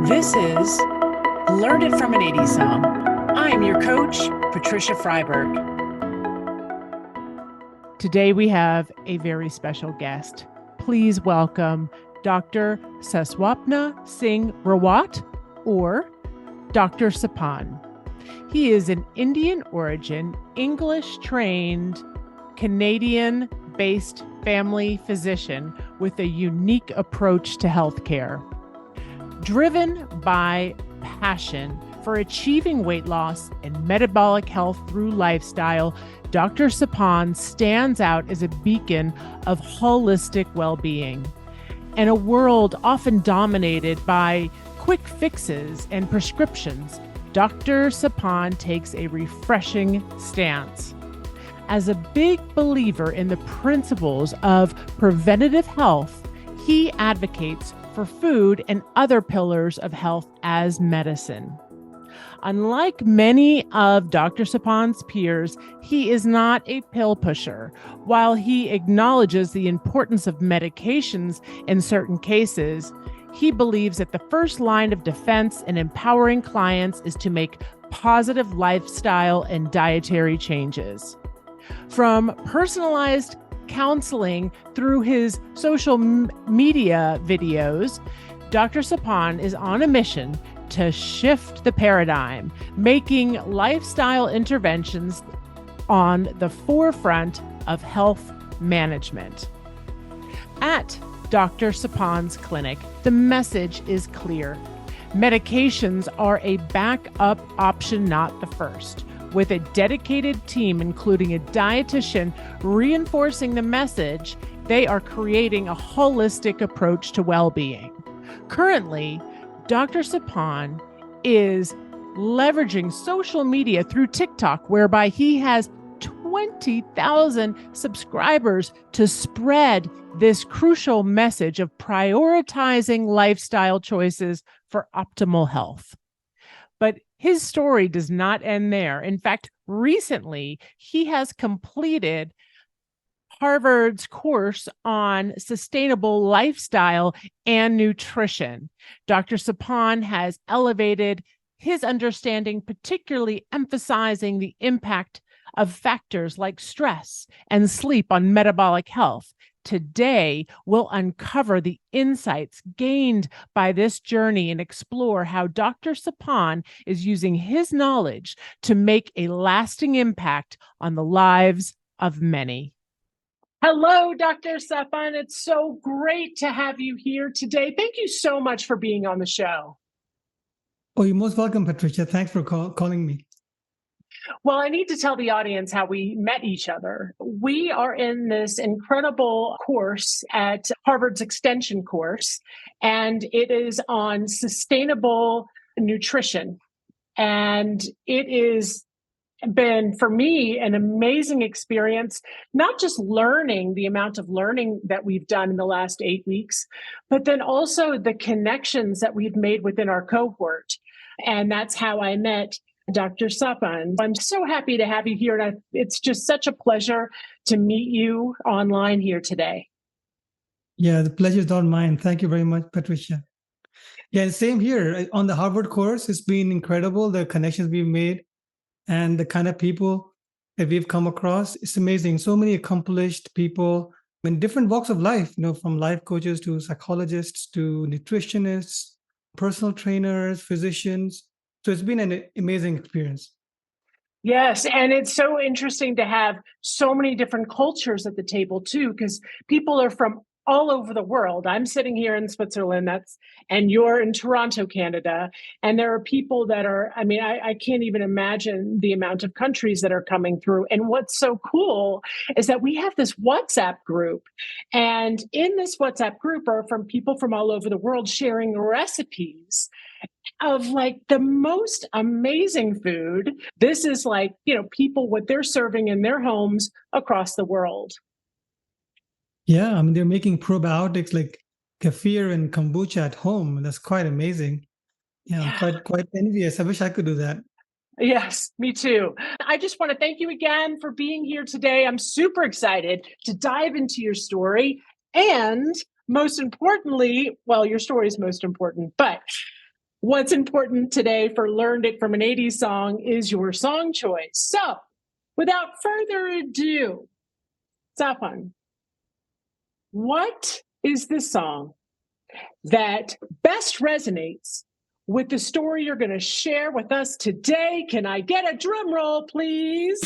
This is Learn It from an 80s Song. I am your coach, Patricia Freiberg. Today we have a very special guest. Please welcome Dr. Saswapna Singh Rawat, or Dr. Sapan. He is an Indian origin, English-trained, Canadian-based family physician with a unique approach to healthcare. Driven by passion for achieving weight loss and metabolic health through lifestyle, Dr. Sapan stands out as a beacon of holistic well-being. In a world often dominated by quick fixes and prescriptions, Dr. Sapan takes a refreshing stance. As a big believer in the principles of preventative health, he advocates for food and other pillars of health as medicine. Unlike many of Dr. Sapan's peers, he is not a pill pusher. While he acknowledges the importance of medications in certain cases, he believes that the first line of defense in empowering clients is to make positive lifestyle and dietary changes. From personalized counseling through his social media videos, Dr. Sapan is on a mission to shift the paradigm, making lifestyle interventions on the forefront of health management. At Dr. Sapan's clinic, the message is clear. Medications are a backup option, not the first. With a dedicated team, including a dietitian, reinforcing the message, they are creating a holistic approach to well-being. Currently, Dr. Sapan is leveraging social media through TikTok, whereby he has 20,000 subscribers to spread this crucial message of prioritizing lifestyle choices for optimal health. But his story does not end there. In fact, recently, he has completed Harvard's course on sustainable lifestyle and nutrition. Dr. Sapan has elevated his understanding, particularly emphasizing the impact of factors like stress and sleep on metabolic health. Today, we'll uncover the insights gained by this journey and explore how Dr. Sapan is using his knowledge to make a lasting impact on the lives of many. Hello, Dr. Sapan. It's so great to have you here today. Thank you so much for being on the show. Oh, you're most welcome, Patricia. Thanks for calling me. Well, I need to tell the audience how we met each other. We are in this incredible course at Harvard's extension course, and it is on sustainable nutrition. And it has been, for me, an amazing experience, not just learning the amount of learning that we've done in the last 8 weeks, but then also the connections that we've made within our cohort. And that's how I met Dr. Sapan. I'm so happy to have you here. And it's just such a pleasure to meet you online here today. Yeah, the pleasure is all mine. Thank you very much, Patricia. Yeah, same here. On the Harvard course, it's been incredible, the connections we've made and the kind of people that we've come across. It's amazing. So many accomplished people in different walks of life, from life coaches to psychologists to nutritionists, personal trainers, physicians. So it's been an amazing experience. Yes, and it's so interesting to have so many different cultures at the table too, because people are from all over the world. I'm sitting here in Switzerland, and you're in Toronto, Canada, and there are people that are, I can't even imagine the amount of countries that are coming through. And what's so cool is that we have this WhatsApp group, and in this WhatsApp group are from people from all over the world sharing recipes of the most amazing food. This is people, what they're serving in their homes across the world. Yeah, they're making probiotics like kefir and kombucha at home. That's quite amazing. Yeah, I'm quite envious. I wish I could do that. Yes, me too. I just want to thank you again for being here today. I'm super excited to dive into your story. And most importantly, well, your story is most important, but What's important today for Learned It from an 80s Song is your song choice. So, without further ado, Sapan, what is the song that best resonates with the story you're going to share with us today? Can I get a drum roll, please?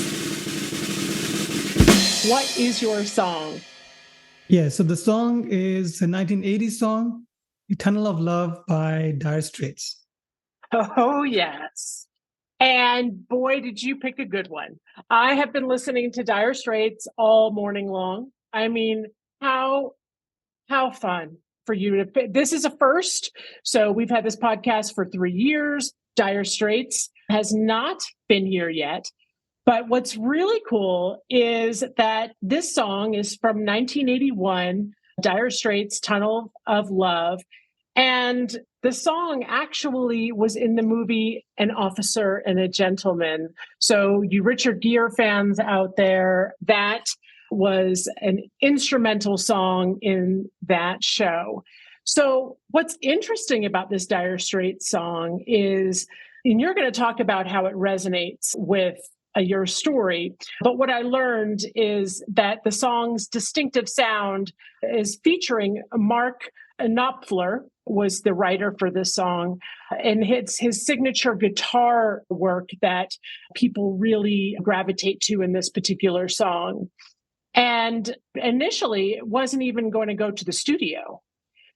What is your song? Yeah, so the song is a 1980s song, Tunnel of Love by Dire Straits. Oh, yes. And boy, did you pick a good one. I have been listening to Dire Straits all morning long. I mean, how fun for you to pick. This is a first. So we've had this podcast for 3 years. Dire Straits has not been here yet. But what's really cool is that this song is from 1981, Dire Straits' Tunnel of Love. And the song actually was in the movie An Officer and a Gentleman. So, you Richard Gere fans out there, that was an instrumental song in that show. So, what's interesting about this Dire Straits song is, and you're going to talk about how it resonates with your story. But what I learned is that the song's distinctive sound is featuring Mark Knopfler, was the writer for this song, and it's his signature guitar work that people really gravitate to in this particular song. And initially, it wasn't even going to go to the studio.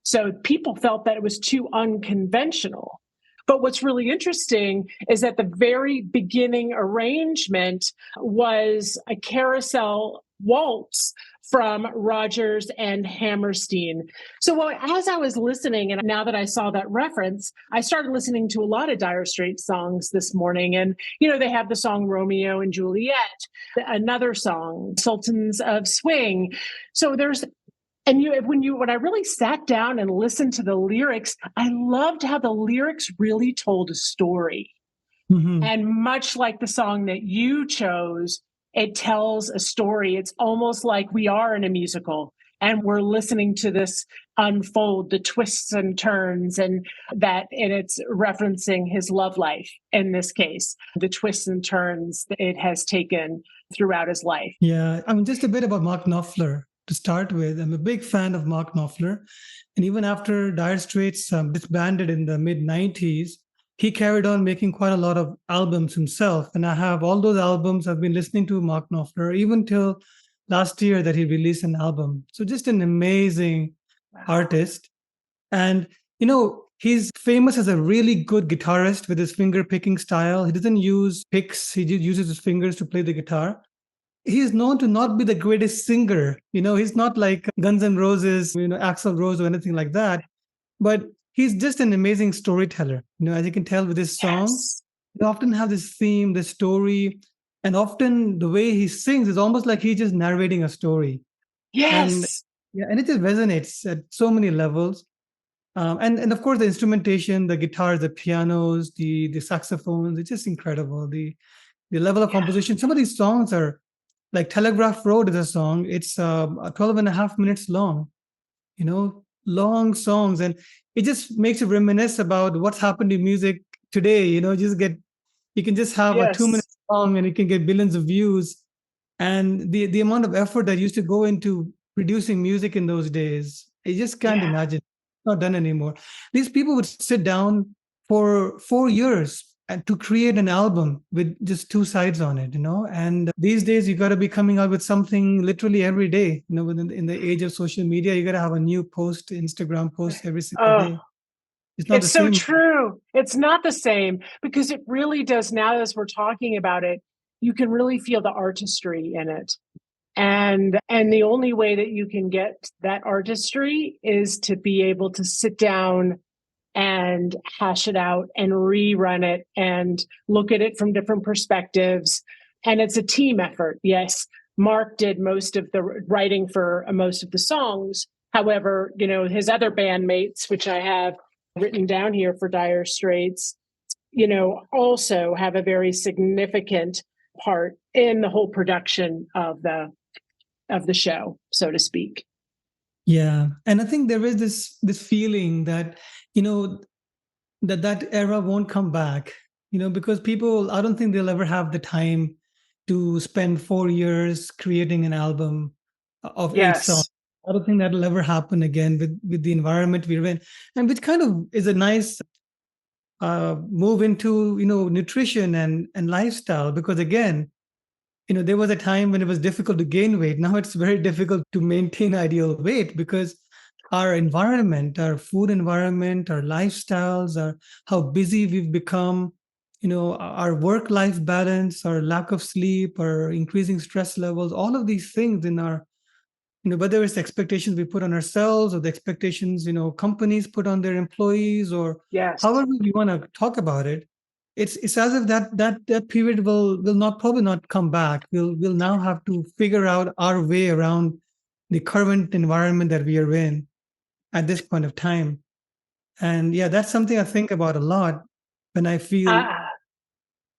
So people felt that it was too unconventional. But what's really interesting is that the very beginning arrangement was a carousel waltz from Rodgers and Hammerstein. So as I was listening, and now that I saw that reference, I started listening to a lot of Dire Straits songs this morning. And, they have the song Romeo and Juliet, another song, Sultans of Swing. So when I really sat down and listened to the lyrics, I loved how the lyrics really told a story. Mm-hmm. And much like the song that you chose, it tells a story. It's almost like we are in a musical and we're listening to this unfold, the twists and turns, and it's referencing his love life in this case, the twists and turns that it has taken throughout his life. Yeah, I mean, just a bit about Mark Knopfler to start with. I'm a big fan of Mark Knopfler. And even after Dire Straits disbanded in the mid-90s, he carried on making quite a lot of albums himself. And I have all those albums. I've been listening to Mark Knopfler even till last year that he released an album. So just an amazing artist. And, he's famous as a really good guitarist with his finger picking style. He doesn't use picks. He just uses his fingers to play the guitar. He is known to not be the greatest singer. He's not like Guns N' Roses, Axl Rose or anything like that. But he's just an amazing storyteller. As you can tell with his songs, they often have this theme, this story, and often the way he sings is almost like he's just narrating a story. Yes. And it just resonates at so many levels. And of course, the instrumentation, the guitars, the pianos, the saxophones, it's just incredible. The level of composition. Some of these songs are like Telegraph Road is a song. It's 12 and a half minutes long, long songs. And it just makes you reminisce about what's happened to music today. You can just have a 2-minute song and it can get billions of views. And the amount of effort that used to go into producing music in those days, you just can't imagine. It's not done anymore. These people would sit down for 4 years and to create an album with just 2 sides on it, and these days you got to be coming out with something literally every day, in the age of social media, you got to have a new Instagram post every single day. It's not the same. It's so true. It's not the same because it really does. Now, as we're talking about it, you can really feel the artistry in it. And the only way that you can get that artistry is to be able to sit down and hash it out and rerun it and look at it from different perspectives. And it's a team effort. Yes, Mark did most of the writing for most of the songs. However, his other bandmates, which I have written down here for Dire Straits, also have a very significant part in the whole production of the show, so to speak. Yeah. And I think there is this feeling that, that era won't come back, because people, I don't think they'll ever have the time to spend 4 years creating an album of 8 songs. Yes. I don't think that'll ever happen again with the environment we're in, and which kind of is a nice move into nutrition and lifestyle, because again, there was a time when it was difficult to gain weight. Now it's very difficult to maintain ideal weight because our environment, our food environment, our lifestyles, our how busy we've become, our work-life balance, our lack of sleep, our increasing stress levels, all of these things in our, whether it's expectations we put on ourselves or the expectations, companies put on their employees, or Yes. however we want to talk about it, it's as if that period will not probably not come back. We'll now have to figure out our way around the current environment that we are in at this point of time. And yeah, that's something I think about a lot when I feel, Ah,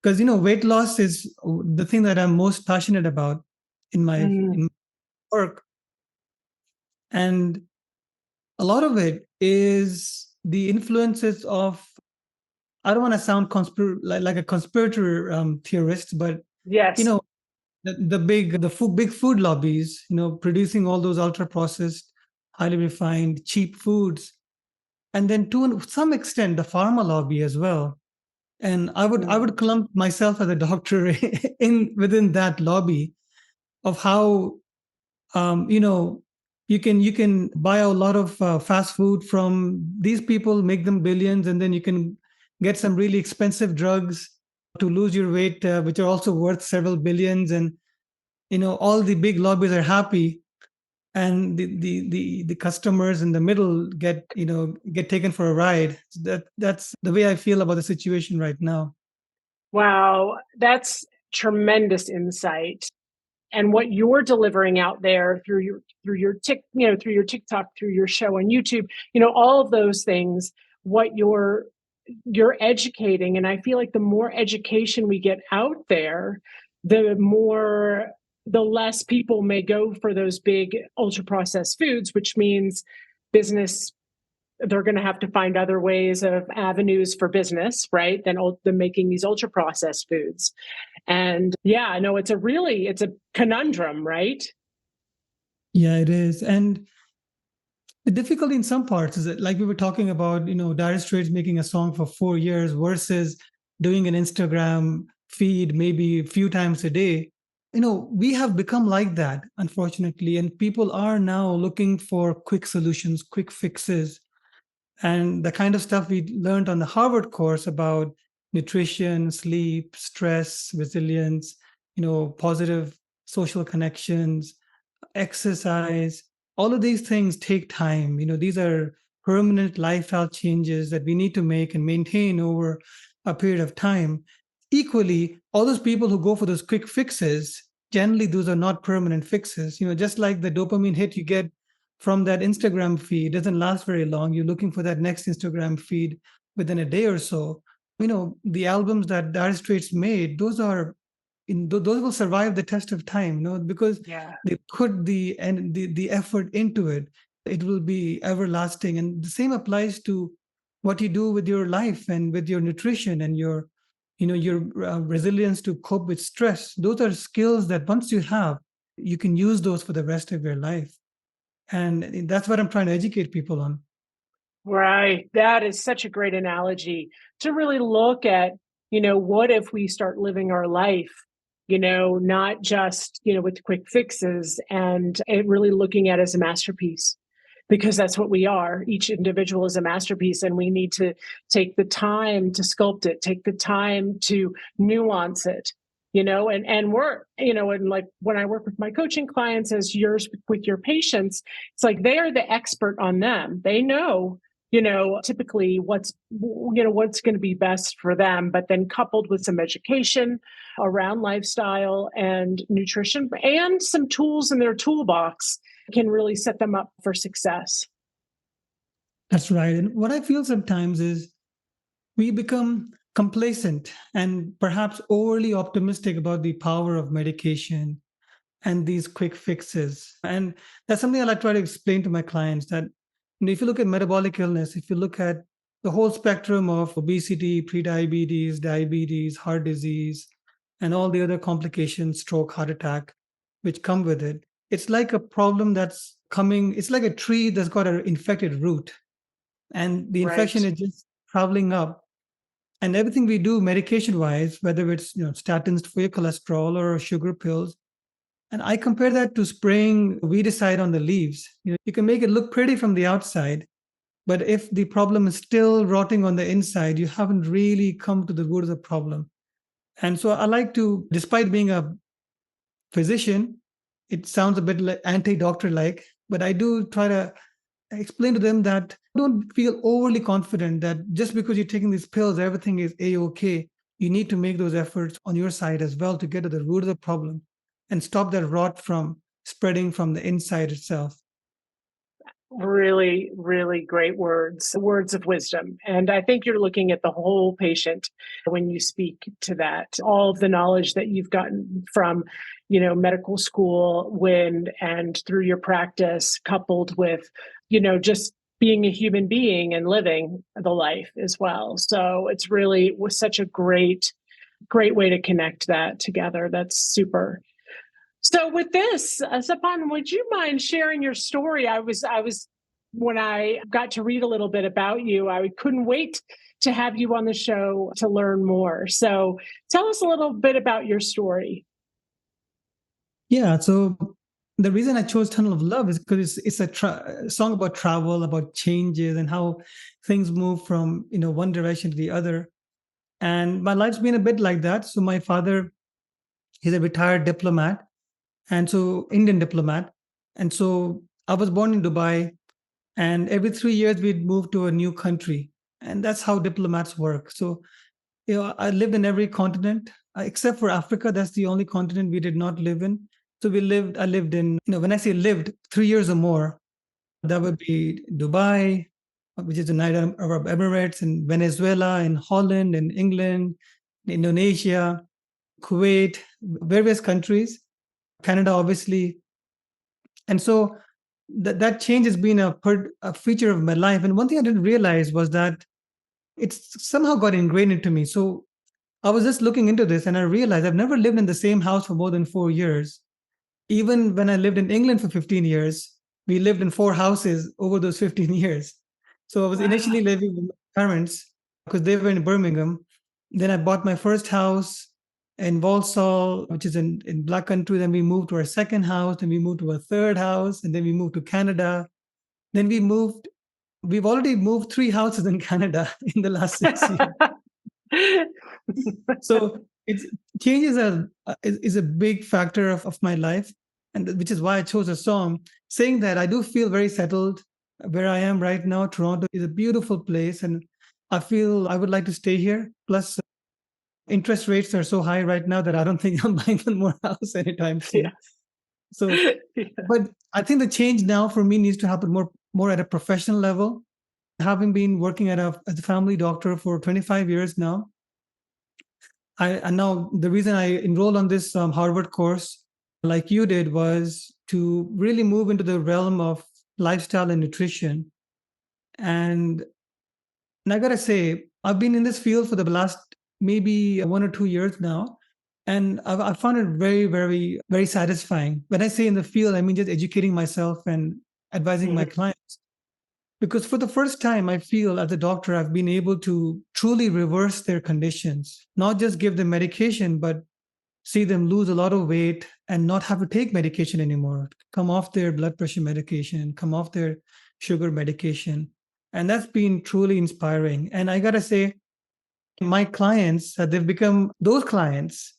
because weight loss is the thing that I'm most passionate about in my mm, work. And a lot of it is the influences of, I don't want to sound like a conspirator theorist, but you yes. know big food lobbies, producing all those ultra processed, highly refined, cheap foods, and then to some extent the pharma lobby as well. And I would Mm, clump myself as a doctor in within that lobby of how, um, you know you can buy a lot of fast food from these people, make them billions, and then you can get some really expensive drugs to lose your weight, which are also worth several billions. And all the big lobbies are happy, and the customers in the middle get taken for a ride. That's the way I feel about the situation right now. wow, that's tremendous insight. And what you're delivering out there through your TikTok, through your show on YouTube, all of those things, what you're educating. And I feel like the more education we get out there, the less people may go for those big ultra processed foods, which means business, they're going to have to find other ways of avenues for business, right? Than making these ultra processed foods. And yeah, I know it's a conundrum, right? Yeah, it is. And the difficulty in some parts is that, like we were talking about, Dire Straits making a song for 4 years versus doing an Instagram feed maybe a few times a day. We have become like that, unfortunately, and people are now looking for quick solutions, quick fixes, and the kind of stuff we learned on the Harvard course about nutrition, sleep, stress, resilience, positive social connections, exercise, all of these things take time. These are permanent lifestyle changes that we need to make and maintain over a period of time. Equally, all those people who go for those quick fixes, generally those are not permanent fixes. Just like the dopamine hit you get from that Instagram feed doesn't last very long. You're looking for that next Instagram feed within a day or so. The albums that Dire Straits made, those will survive the test of time, because Yeah. they put the effort into it. It will be everlasting. And the same applies to what you do with your life and with your nutrition and your resilience to cope with stress. Those are skills that once you have, you can use those for the rest of your life. And that's what I'm trying to educate people on. Right. That is such a great analogy to really look at, what if we start living our life, not just, with quick fixes, and it really looking at it as a masterpiece, because that's what we are. Each individual is a masterpiece, and we need to take the time to sculpt it, take the time to nuance it, and work, and like when I work with my coaching clients, as yours with your patients, it's like they are the expert on them. They know, typically what's going to be best for them, but then coupled with some education around lifestyle and nutrition and some tools in their toolbox can really set them up for success. That's right. And what I feel sometimes is we become complacent and perhaps overly optimistic about the power of medication and these quick fixes. And that's something I like try to explain to my clients that if you look at metabolic illness, if you look at the whole spectrum of obesity, prediabetes, diabetes, heart disease, and all the other complications, stroke, heart attack, which come with it. It's like a problem that's coming, it's like a tree that's got an infected root, and the Right. infection is just traveling up. And everything we do medication wise, whether it's statins for your cholesterol or sugar pills, and I compare that to spraying weedicide on the leaves. You can make it look pretty from the outside, but if the problem is still rotting on the inside, you haven't really come to the root of the problem. And so I like to, despite being a physician, it sounds a bit like anti-doctor like, but I do try to explain to them that don't feel overly confident that just because you're taking these pills, everything is a-okay. You need to make those efforts on your side as well to get to the root of the problem and stop that rot from spreading from the inside itself. Really, really great words, words of wisdom. And I think you're looking at the whole patient when you speak to that. All of the knowledge that you've gotten from, medical school and through your practice, coupled with, just being a human being and living the life as well. So it's really was such a great, great way to connect that together. That's super. So with this, Sapan, would you mind sharing your story? I was when I got to read a little bit about you, I couldn't wait to have you on the show to learn more. So tell us a little bit about your story. Yeah. So the reason I chose Tunnel of Love is because it's a song about travel, about changes, and how things move from one direction to the other. And my life's been a bit like that. So my father, he's a retired diplomat, and so Indian diplomat. And so I was born in Dubai, and every 3 years we'd move to a new country, and that's how diplomats work. So I lived in every continent except for Africa. That's the only continent we did not live in. So I lived in, when I say lived, 3 years or more, that would be Dubai, which is the United Arab Emirates, and Venezuela, and Holland, and England, Indonesia, Kuwait, various countries, Canada, obviously. And so that change has been a feature of my life. And one thing I didn't realize was that it's somehow got ingrained into me. So I was just looking into this and I realized I've never lived in the same house for more than 4 years. Even when I lived in England for 15 years, we lived in 4 houses over those 15 years. So I was Wow. initially living with my parents because they were in Birmingham. Then I bought my first house in Walsall, which is in Black Country. Then we moved to our second house. Then we moved to a third house. And then we moved to Canada. Then we've already moved 3 houses in Canada in the last 6 years. So it's change is a big factor of my life, and which is why I chose a song saying that I do feel very settled where I am right now. Toronto is a beautiful place, and I feel I would like to stay here. Plus, interest rates are so high right now that I don't think I'm buying one more house anytime Yeah. soon. So, but I think the change now for me needs to happen more at a professional level. Having been working as a family doctor for 25 years now, and now the reason I enrolled on this Harvard course, like you did, was to really move into the realm of lifestyle and nutrition. And, and I gotta say, I've been in this field for the last maybe 1 or 2 years now. And I found it very, very, very satisfying. When I say in the field, I mean just educating myself and advising my Mhm. clients. Because for the first time, I feel as a doctor, I've been able to truly reverse their conditions, not just give them medication, but see them lose a lot of weight and not have to take medication anymore, come off their blood pressure medication, come off their sugar medication. And that's been truly inspiring. And I got to say, my clients, those clients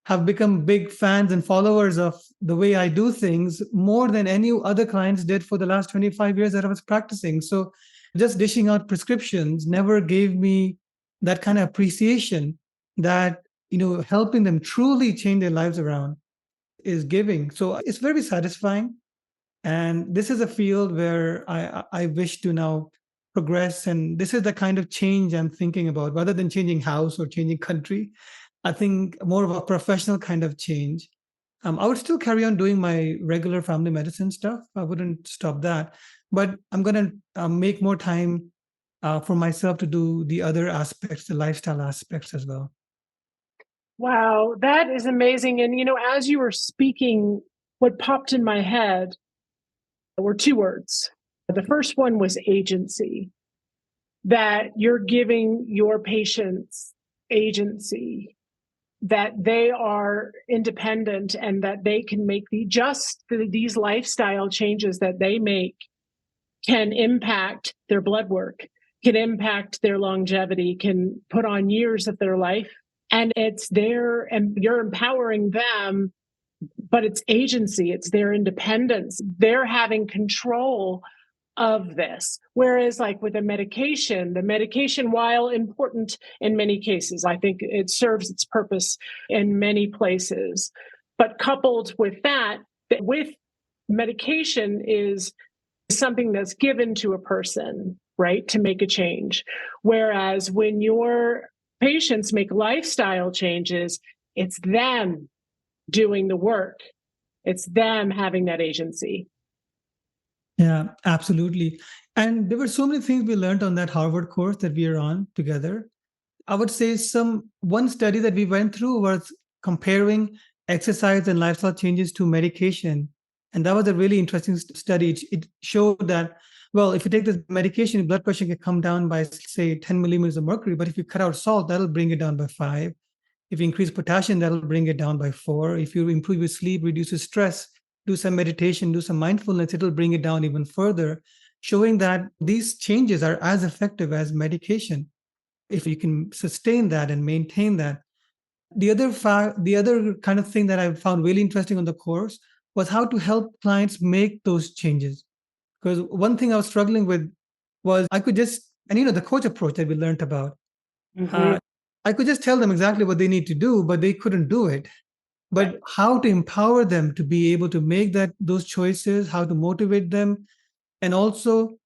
have become big fans and followers of the way I do things more than any other clients did for the last 25 years that I was practicing. So just dishing out prescriptions never gave me that kind of appreciation that, helping them truly change their lives around is giving. So it's very satisfying. And this is a field where I wish to now progress. And this is the kind of change I'm thinking about, rather than changing house or changing country. I think more of a professional kind of change. I would still carry on doing my regular family medicine stuff. I wouldn't stop that. But I'm going to make more time for myself to do the other aspects, the lifestyle aspects as well. Wow, that is amazing. And, as you were speaking, what popped in my head were two words. The first one was agency, that you're giving your patients agency, that they are independent and that they can make these lifestyle changes that they make can impact their blood work, can impact their longevity, can put on years of their life. And and you're empowering them, but it's agency, it's their independence. They're having control of this. Whereas, like with the medication, while important in many cases, I think it serves its purpose in many places. But coupled with that, with medication is something that's given to a person, right, to make a change. Whereas when your patients make lifestyle changes, it's them doing the work. It's them having that agency. Yeah, absolutely. And there were so many things we learned on that Harvard course that we are on together. I would say one study that we went through was comparing exercise and lifestyle changes to medication. And that was a really interesting study. It showed that, well, if you take this medication, your blood pressure can come down by, say, 10 millimeters of mercury. But if you cut out salt, that'll bring it down by 5. If you increase potassium, that'll bring it down by 4. If you improve your sleep, reduce your stress, do some meditation, do some mindfulness, it'll bring it down even further, showing that these changes are as effective as medication if you can sustain that and maintain that. The other kind of thing that I found really interesting on the course was how to help clients make those changes. Because one thing I was struggling with was I could just, and the coach approach that we learned about, Mm-hmm. I could just tell them exactly what they need to do, but they couldn't do it. But Right. how to empower them to be able to make those choices, how to motivate them, and also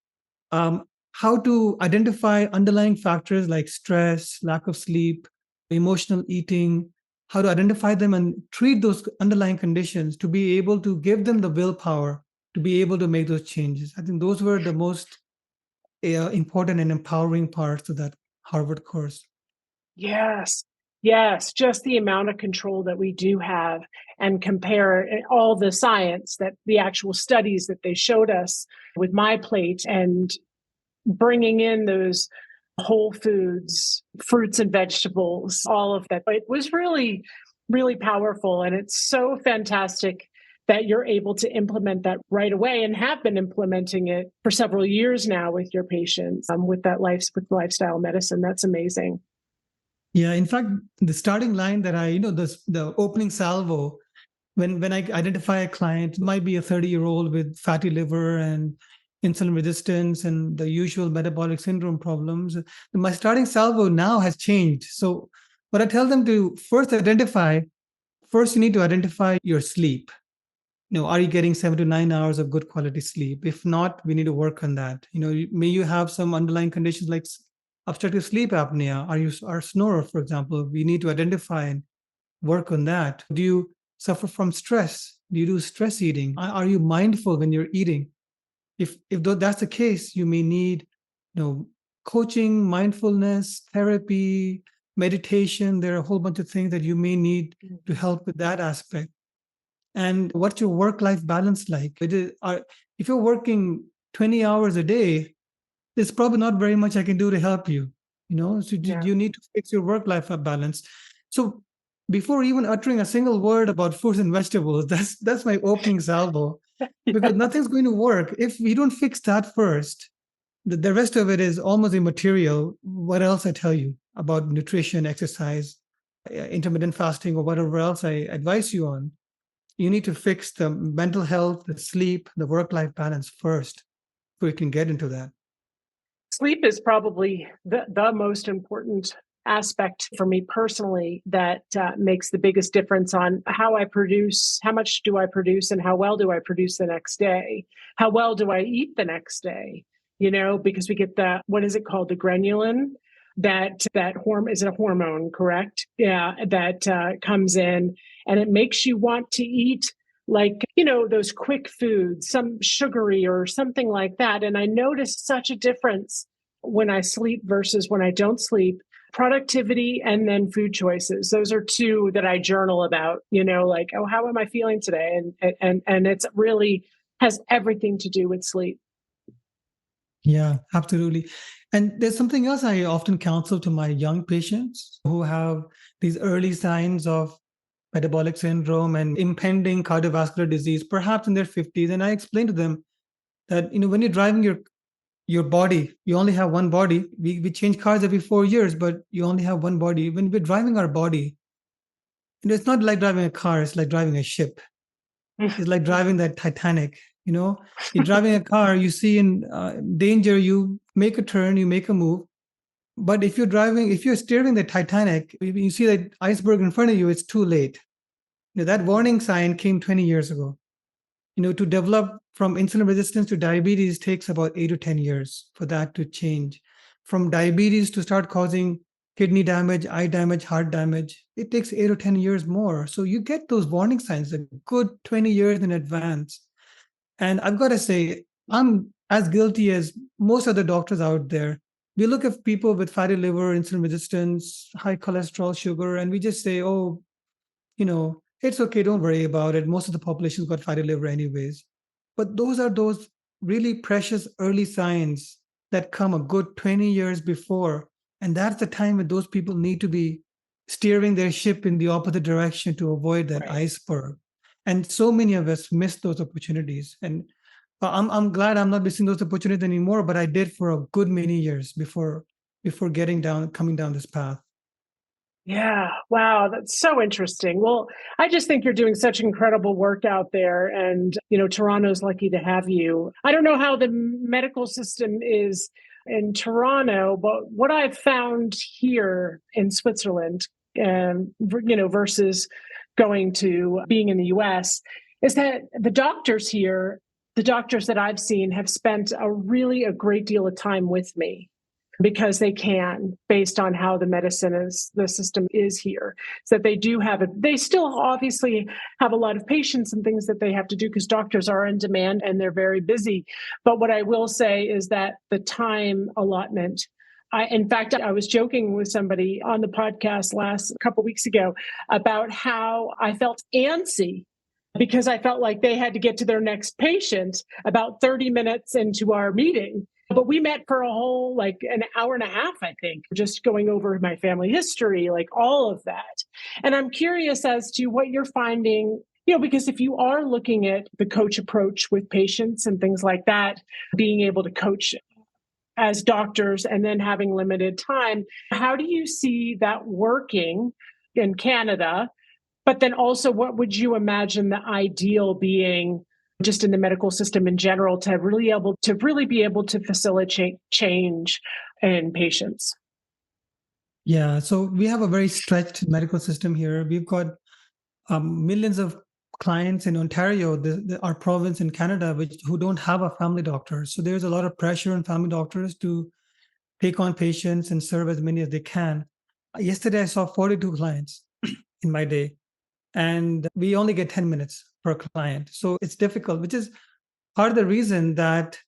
how to identify underlying factors like stress, lack of sleep, emotional eating, how to identify them and treat those underlying conditions to be able to give them the willpower to be able to make those changes. I think those were the most important and empowering parts of that Harvard course. Yes. Yes. Just the amount of control that we do have, and compare all the science, that the actual studies that they showed us with my plate, and bringing in those whole foods, fruits and vegetables, all of that. It was really, really powerful. And it's so fantastic that you're able to implement that right away, and have been implementing it for several years now with your patients, with with lifestyle medicine. That's amazing. Yeah, in fact, the starting line that the opening salvo, when I identify a client, it might be a 30-year-old with fatty liver and insulin resistance and the usual metabolic syndrome problems. My starting salvo now has changed. So what I tell them to first you need to identify your sleep. Are you getting 7 to 9 hours of good quality sleep? If not, we need to work on that. May you have some underlying conditions like obstructive sleep apnea. Are you a snorer, for example? We need to identify and work on that. Do you suffer from stress? Do you do stress eating? Are you mindful when you're eating? If that's the case, you may need, coaching, mindfulness, therapy, meditation. There are a whole bunch of things that you may need to help with that aspect. And what's your work-life balance like? If you're working 20 hours a day, there's probably not very much I can do to help you. So Yeah. you need to fix your work-life balance. So before even uttering a single word about fruits and vegetables, that's my opening salvo, because nothing's going to work if we don't fix that first. The rest of it is almost immaterial. What else I tell you about nutrition, exercise, intermittent fasting, or whatever else I advise you on, you need to fix the mental health, the sleep, the work-life balance first, so we can get into that. Sleep is probably the most important aspect for me personally, that makes the biggest difference on how I produce, how much do I produce, and how well do I produce the next day? How well do I eat the next day? Because we get what is it called? The ghrelin, that hormone, is it a hormone, correct? Yeah, that comes in, and it makes you want to eat, like, those quick foods, some sugary or something like that. And I noticed such a difference when I sleep versus when I don't sleep, productivity, and then food choices. Those are two that I journal about, like, oh, how am I feeling today? And it's really has everything to do with sleep. Yeah, absolutely. And there's something else I often counsel to my young patients who have these early signs of metabolic syndrome and impending cardiovascular disease, perhaps in their 50s. And I explain to them that, when you're driving your body, you only have one body. We change cars every 4 years, but you only have one body. When we're driving our body, it's not like driving a car, it's like driving a ship. It's like driving that Titanic. You're driving a car, you see in danger, you make a turn, you make a move. But if you're steering the Titanic, you see that iceberg in front of you, it's too late. That warning sign came 20 years ago. To develop from insulin resistance to diabetes takes about 8 to 10 years for that to change. From diabetes to start causing kidney damage, eye damage, heart damage, it takes 8 or 10 years more. So you get those warning signs a good 20 years in advance. And I've got to say, I'm as guilty as most other doctors out there. We look at people with fatty liver, insulin resistance, high cholesterol, sugar, and we just say, oh, it's okay, don't worry about it. Most of the population's got fatty liver anyways. But those are those really precious early signs that come a good 20 years before. And that's the time when those people need to be steering their ship in the opposite direction to avoid that iceberg. And so many of us miss those opportunities. And I'm glad I'm not missing those opportunities anymore, but I did for a good many years before coming down this path. Yeah. Wow. That's so interesting. Well, I just think you're doing such incredible work out there. And, Toronto's lucky to have you. I don't know how the medical system is in Toronto, but what I've found here in Switzerland, versus going to being in the US, is that the doctors here, the doctors that I've seen, have spent a great deal of time with me, because they can, based on how the system is here. So that they still obviously have a lot of patients and things that they have to do, because doctors are in demand and they're very busy. But what I will say is that the time allotment, in fact, I was joking with somebody on the podcast a couple weeks ago about how I felt antsy because I felt like they had to get to their next patient about 30 minutes into our meeting. But we met for a whole, an hour and a half, I think, just going over my family history, all of that. And I'm curious as to what you're finding, because if you are looking at the coach approach with patients and things like that, being able to coach as doctors and then having limited time, how do you see that working in Canada? But then also, what would you imagine the ideal being just in the medical system in general to really be able to facilitate change in patients? Yeah, so we have a very stretched medical system here. We've got millions of clients in Ontario, our province in Canada, who don't have a family doctor. So there's a lot of pressure on family doctors to take on patients and serve as many as they can. Yesterday, I saw 42 clients in my day, and we only get 10 minutes per client. So it's difficult, which is part of the reason that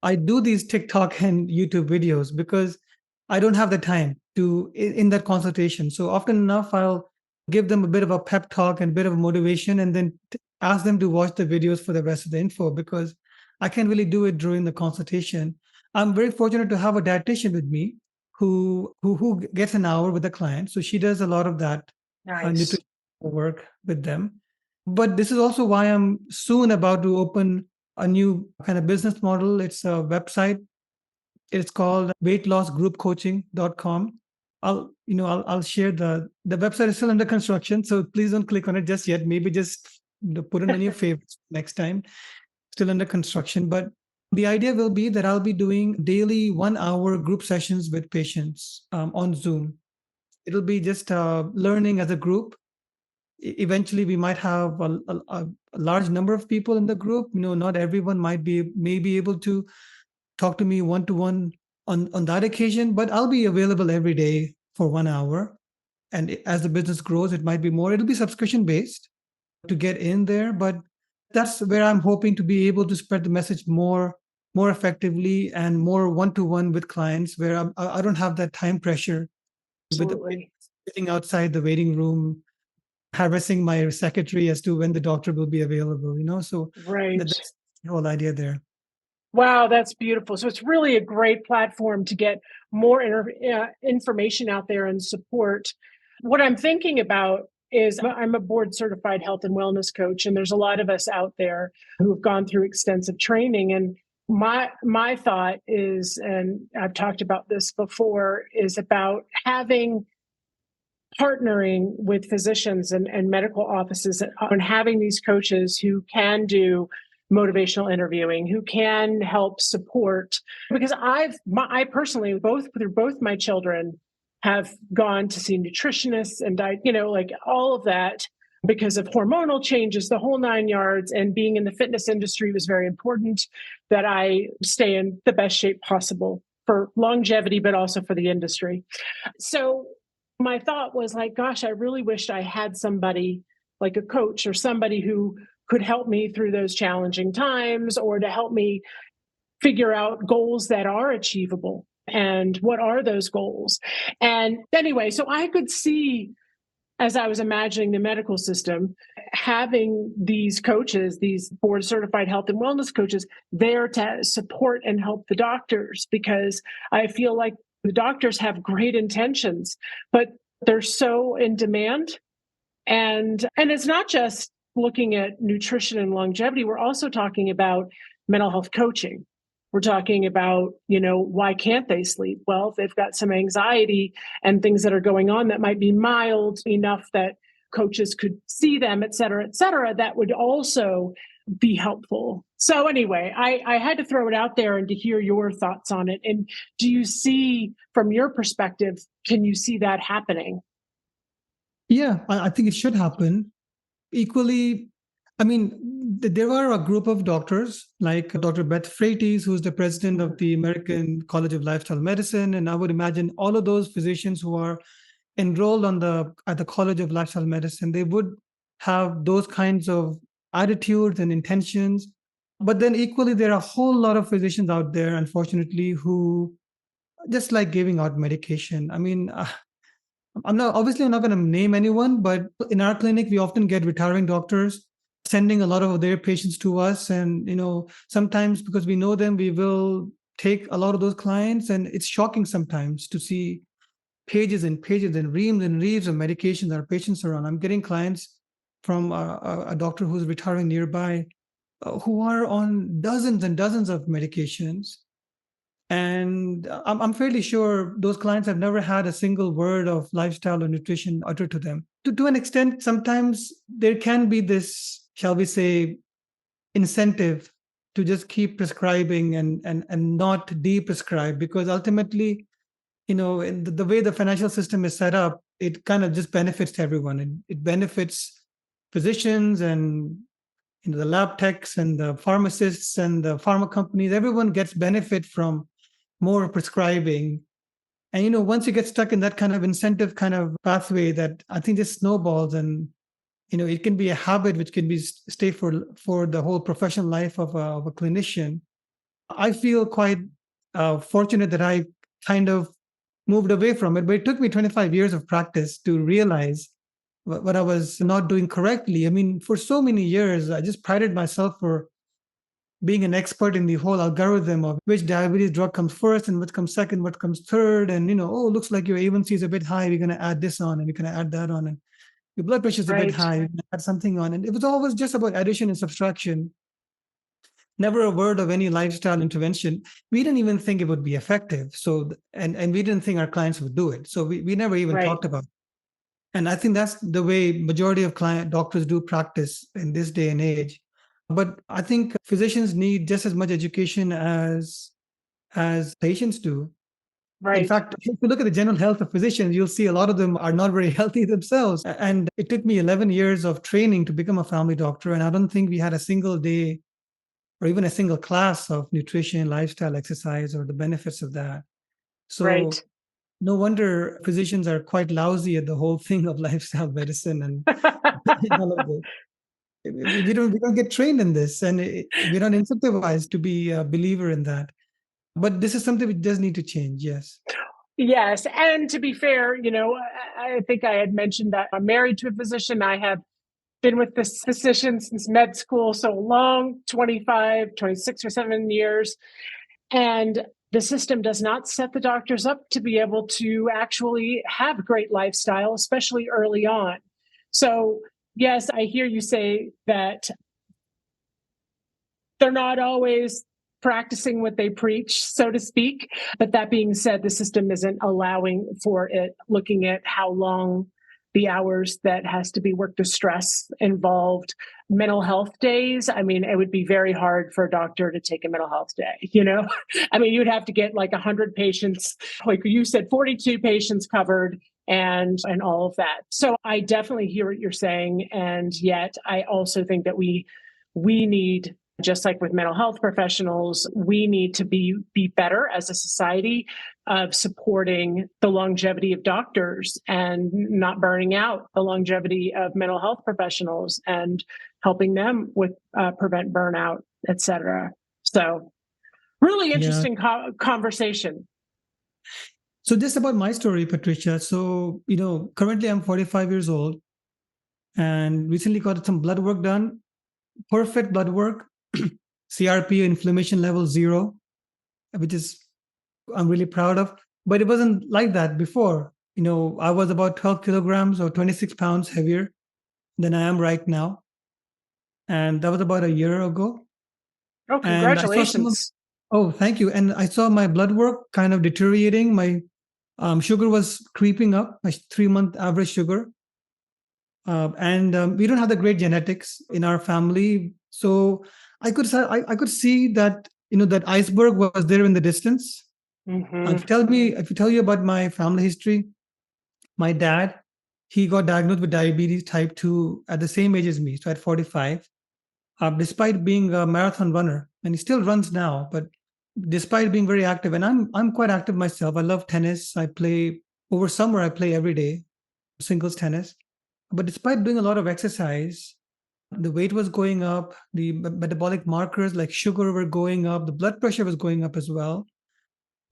I do these TikTok and YouTube videos, because I don't have the time in that consultation. So often enough, I'll give them a bit of a pep talk and a bit of motivation, and then ask them to watch the videos for the rest of the info, because I can't really do it during the consultation. I'm very fortunate to have a dietitian with me who gets an hour with the client. So she does a lot of that nutrition work with them. But this is also why I'm soon about to open a new kind of business model. It's a website. It's called weightlossgroupcoaching.com. I'll share the website is still under construction, so please don't click on it just yet. Maybe just put it on your favorites next time. Still under construction, but the idea will be that I'll be doing daily 1 hour group sessions with patients on Zoom. It'll be just learning as a group. Eventually, we might have a large number of people in the group. Not everyone may be able to talk to me one-to-one on that occasion, but I'll be available every day for 1 hour. And as the business grows, it might be more. It'll be subscription based to get in there, but that's where I'm hoping to be able to spread the message more more effectively and more one-to-one with clients, where I don't have that time pressure with the Absolutely. sitting outside the waiting room, harassing my secretary as to when the doctor will be available, so Right. that's the whole idea there. Wow, that's beautiful. So it's really a great platform to get more information out there and support. What I'm thinking about is I'm a board certified health and wellness coach, and there's a lot of us out there who have gone through extensive training. And my thought is, and I've talked about this before, is about partnering with physicians and medical offices on having these coaches who can do motivational interviewing, who can help support. Because I personally, through both my children, have gone to see nutritionists and like all of that because of hormonal changes, the whole 9 yards. And being in the fitness industry was very important that I stay in the best shape possible for longevity, but also for the industry. So my thought was like, gosh, I really wished I had somebody like a coach or somebody who could help me through those challenging times, or to help me figure out goals that are achievable and what are those goals. And anyway, so I could see, as I was imagining the medical system, having these coaches, these board certified health and wellness coaches, there to support and help the doctors, because I feel like the doctors have great intentions, but they're so in demand. And it's not just looking at nutrition and longevity. We're also talking about mental health coaching. We're talking about, why can't they sleep? Well, if they've got some anxiety and things that are going on that might be mild enough that coaches could see them, et cetera, that would also be helpful. So anyway, I had to throw it out there and to hear your thoughts on it. And do you see, from your perspective, can you see that happening? Yeah, I think it should happen. Equally, I mean, there are a group of doctors like Dr. Beth Freites, who's the president of the American College of Lifestyle Medicine. And I would imagine all of those physicians who are enrolled at the College of Lifestyle Medicine, they would have those kinds of attitudes and intentions. But then equally, there are a whole lot of physicians out there, unfortunately, who just like giving out medication. I mean, I'm not going to name anyone, but in our clinic, we often get retiring doctors sending a lot of their patients to us. And, sometimes because we know them, we will take a lot of those clients. And it's shocking sometimes to see pages and pages and reams of medications our patients are on. I'm getting clients from a doctor who's retiring nearby who are on dozens and dozens of medications. And I'm fairly sure those clients have never had a single word of lifestyle or nutrition uttered to them. To an extent, sometimes there can be this, shall we say, incentive to just keep prescribing and not de-prescribe, because ultimately, in the way the financial system is set up, it kind of just benefits everyone. It benefits physicians and the lab techs and the pharmacists and the pharma companies. Everyone gets benefit from more prescribing. And once you get stuck in that kind of incentive kind of pathway, that I think just snowballs, and it can be a habit which can be stay for the whole professional life of a clinician. I feel quite fortunate that I kind of moved away from it, but it took me 25 years of practice to realize what I was not doing correctly. I mean, for so many years, I just prided myself for being an expert in the whole algorithm of which diabetes drug comes first and what comes second, what comes third. And, looks like your A1C is a bit high. We're going to add this on and we're going to add that on. And your blood pressure is a bit high. We're going to add something on. And it was always just about addition and subtraction. Never a word of any lifestyle intervention. We didn't even think it would be effective. So, and we didn't think our clients would do it. So we never even talked about it. And I think that's the way majority of doctors do practice in this day and age. But I think physicians need just as much education as patients do. Right. In fact, if you look at the general health of physicians, you'll see a lot of them are not very healthy themselves. And it took me 11 years of training to become a family doctor. And I don't think we had a single day or even a single class of nutrition, lifestyle, exercise, or the benefits of that. So no wonder physicians are quite lousy at the whole thing of lifestyle medicine and all of this. We don't get trained in this, and we're not incentivized to be a believer in that. But this is something which does need to change. Yes. Yes. And to be fair, I think I had mentioned that I'm married to a physician. I have been with this physician since med school so long, 25, 26 or 7 years. And the system does not set the doctors up to be able to actually have a great lifestyle, especially early on. So, yes, I hear you say that they're not always practicing what they preach, so to speak. But that being said, the system isn't allowing for it, looking at how long the hours that has to be worked, the stress involved, mental health days. I mean, it would be very hard for a doctor to take a mental health day. I mean, you'd have to get like 100 patients, like you said, 42 patients covered and all of that. So I definitely hear what you're saying. And yet I also think that we need, just like with mental health professionals, we need to be better as a society of supporting the longevity of doctors and not burning out the longevity of mental health professionals and helping them with prevent burnout, et cetera. So really Yeah. interesting conversation. So just about my story, Patricia. So, currently I'm 45 years old and recently got some blood work done. Perfect blood work, CRP inflammation level 0, which is I'm really proud of. But it wasn't like that before. I was about 12 kilograms or 26 pounds heavier than I am right now. And that was about a year ago. Oh, And I saw congratulations. oh, thank you. And I saw my blood work kind of deteriorating. My sugar was creeping up, my 3-month average sugar. And we don't have the great genetics in our family. So I could see that, that iceberg was there in the distance. Mm-hmm. If you tell you about my family history, my dad, he got diagnosed with diabetes type 2 at the same age as me, so at 45. Despite being a marathon runner, and he still runs now, but despite being very active, and I'm quite active myself. I love tennis. I play over summer. I play every day, singles tennis. But despite doing a lot of exercise, the weight was going up. The metabolic markers like sugar were going up. The blood pressure was going up as well.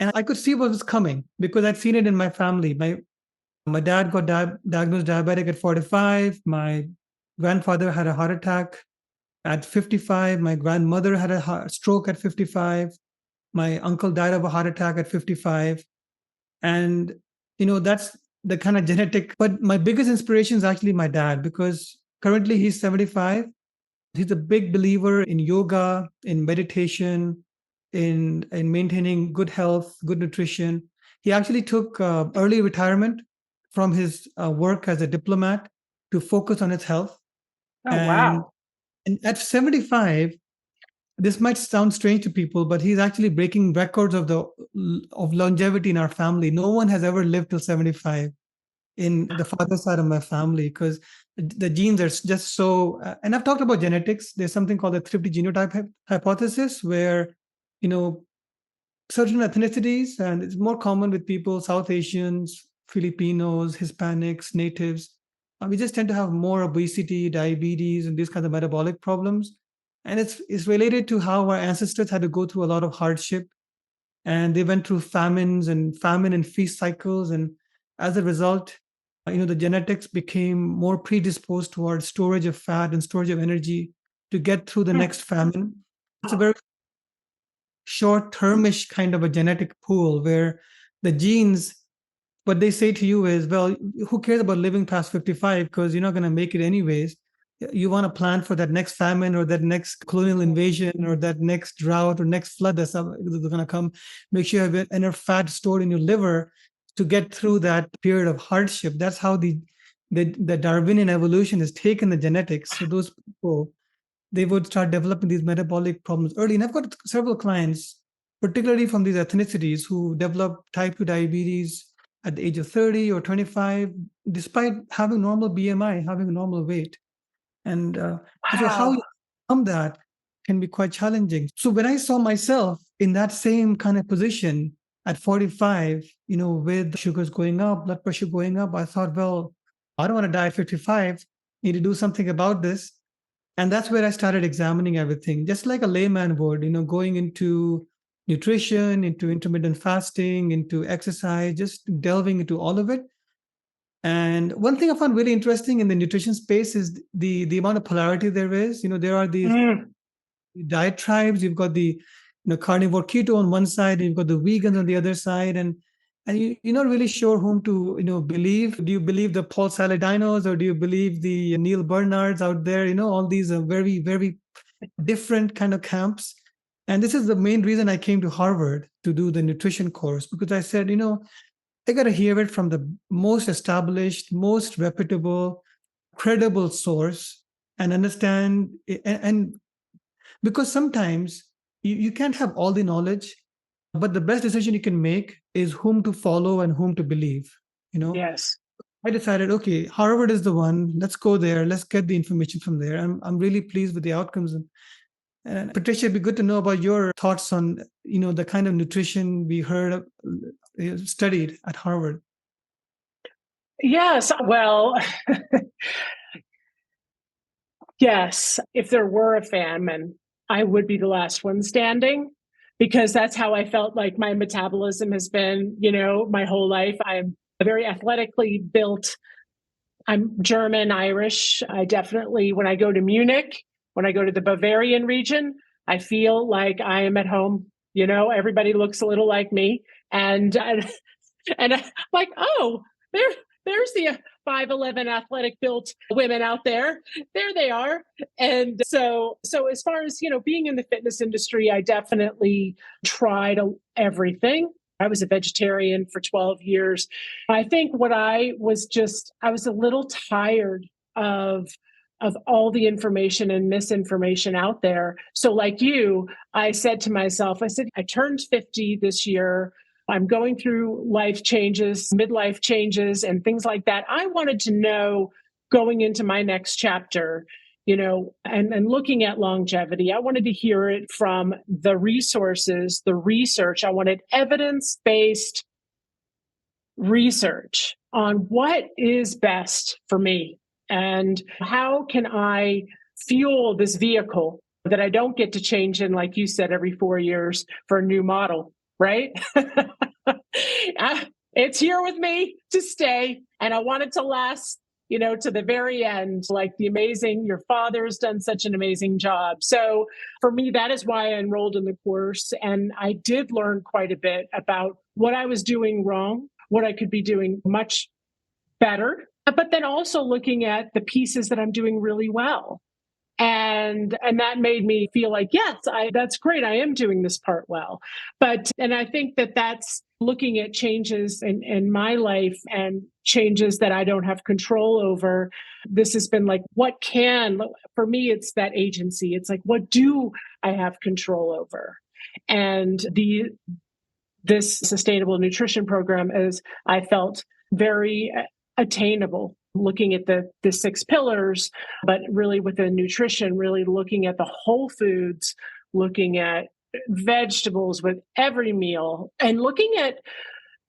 And I could see what was coming because I'd seen it in my family. My dad got diagnosed diabetic at 45. My grandfather had a heart attack at 55. My grandmother had a stroke at 55. My uncle died of a heart attack at 55. And, that's the kind of genetic. But my biggest inspiration is actually my dad because currently he's 75. He's a big believer in yoga, in meditation, in maintaining good health, good nutrition. He actually took early retirement from his work as a diplomat to focus on his health. Oh, And, wow. and at 75, this might sound strange to people, but he's actually breaking records of longevity in our family. No one has ever lived till 75 in the father side of my family because the genes are just so. And I've talked about genetics. There's something called the thrifty genotype hypothesis, where you know certain ethnicities, and it's more common with people, South Asians, Filipinos, Hispanics, natives. We just tend to have more obesity, diabetes, and these kinds of metabolic problems. And it's related to how our ancestors had to go through a lot of hardship, and they went through famine and feast cycles, and as a result, the genetics became more predisposed towards storage of fat and storage of energy to get through the next famine. It's a very short-termish kind of a genetic pool where the genes, what they say to you is, well, who cares about living past 55 because you're not going to make it anyways. You want to plan for that next famine or that next colonial invasion or that next drought or next flood that's going to come. Make sure you have enough fat stored in your liver to get through that period of hardship. That's how the Darwinian evolution has taken the genetics. So those people, they would start developing these metabolic problems early. And I've got several clients, particularly from these ethnicities, who develop type 2 diabetes at the age of 30 or 25, despite having normal BMI, having a normal weight. And so how Wow. you overcome that can be quite challenging. So when I saw myself in that same kind of position at 45, with sugars going up, blood pressure going up, I thought, well, I don't want to die at 55. Need to do something about this. And that's where I started examining everything, just like a layman would, going into nutrition, into intermittent fasting, into exercise, just delving into all of it. And one thing I found really interesting in the nutrition space is the amount of polarity there is. There are these diet tribes. You've got the carnivore keto on one side, and you've got the vegans on the other side, and you're not really sure whom to believe. Do you believe the Paul Saladinos, or do you believe the Neil Bernards out there? All these are very, very different kind of camps. And this is the main reason I came to Harvard to do the nutrition course, because I said, I got to hear it from the most established, most reputable, credible source, and understand. And because sometimes you can't have all the knowledge, but the best decision you can make is whom to follow and whom to believe. Yes. I decided, okay, Harvard is the one. Let's go there. Let's get the information from there. I'm really pleased with the outcomes. And Patricia, it'd be good to know about your thoughts on, the kind of nutrition we heard studied at Harvard. Yes. Well, yes. If there were a famine, I would be the last one standing, because that's how I felt like my metabolism has been, my whole life. I'm very athletically built. I'm German, Irish. I definitely, when I go to Munich, when I go to the Bavarian region, I feel like I am at home. Everybody looks a little like me. And I'm like, oh, there's the 5'11" athletic built women out there. There they are. And so as far as, being in the fitness industry, I definitely tried everything. I was a vegetarian for 12 years. I think I was a little tired of all the information and misinformation out there. So like you, I said to myself, I turned 50 this year. I'm going through life changes, midlife changes, and things like that. I wanted to know, going into my next chapter, and looking at longevity, I wanted to hear it from the resources, the research. I wanted evidence-based research on what is best for me and how can I fuel this vehicle that I don't get to change in, like you said, every 4 years for a new model, right? It's here with me to stay, and I want it to last to the very end, like your father's done such an amazing job. So for me, that is why I enrolled in the course. And I did learn quite a bit about what I was doing wrong, what I could be doing much better, but then also looking at the pieces that I'm doing really well. And that made me feel like, yes, that's great. I am doing this part well. And I think that's looking at changes in my life and changes that I don't have control over. This has been like, for me, it's that agency. It's like, what do I have control over? And this sustainable nutrition program I felt very attainable, looking at the 6 pillars, but really within nutrition, really looking at the whole foods, looking at vegetables with every meal, and looking at